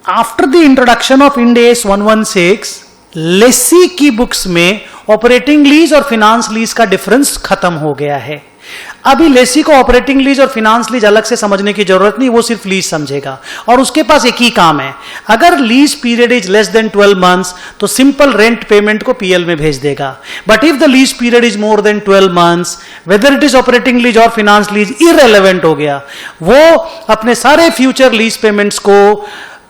After the introduction of Ind AS 116 lessee की books में operating lease और finance lease का डिफरेंस खत्म हो गया है। अभी लेसी को ऑपरेटिंग लीज और फिनांस लीज अलग से समझने की जरूरत नहीं, वो सिर्फ लीज समझेगा और उसके पास एक ही काम है। अगर lease period is less than 12 months तो सिंपल रेंट पेमेंट को पीएल में भेज देगा। But if the lease period is more than 12 months, whether it is operating lease और फिनांस लीज इररिलेवेंट हो गया। वो अपने सारे फ्यूचर लीज पेमेंट्स को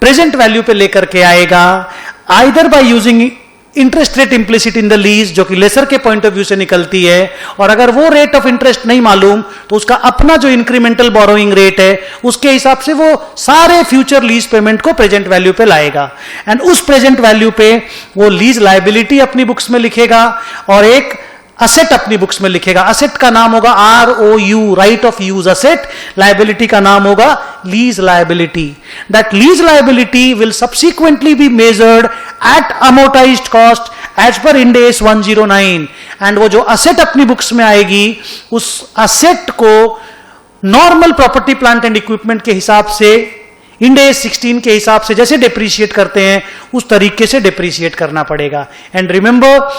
प्रेजेंट वैल्यू पे लेकर के आएगा, either by using interest rate implicit in the lease, जो कि लेसर के पॉइंट ऑफ व्यू से निकलती है, और अगर वो रेट ऑफ इंटरेस्ट नहीं मालूम तो उसका अपना जो इंक्रीमेंटल बोरोइंग रेट है उसके हिसाब से वो सारे फ्यूचर लीज पेमेंट को प्रेजेंट वैल्यू पे लाएगा। एंड उस प्रेजेंट वैल्यू पे वो लीज लायबिलिटी अपनी बुक्स में लिखेगा और एक असेट अपनी बुक्स में लिखेगा। असेट का नाम होगा ROU, right of use asset. Liability का नाम होगा lease liability. That lease liability will subsequently be measured at amortised cost as per Ind AS 109। And वो जो असेट अपनी बुक्स में आएगी उस असेट को normal property plant and equipment के हिसाब से, इंड AS 16 के हिसाब से जैसे डिप्रिशिएट करते हैं उस तरीके से डिप्रिशिएट करना पड़ेगा। एंड रिमेंबर,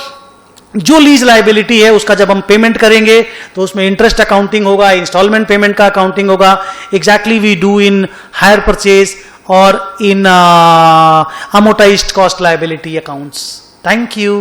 जो लीज लायबिलिटी है उसका जब हम पेमेंट करेंगे तो उसमें इंटरेस्ट अकाउंटिंग होगा, इंस्टॉलमेंट पेमेंट का अकाउंटिंग होगा, exactly we do in hire purchase और in amortised cost liability accounts. Thank you.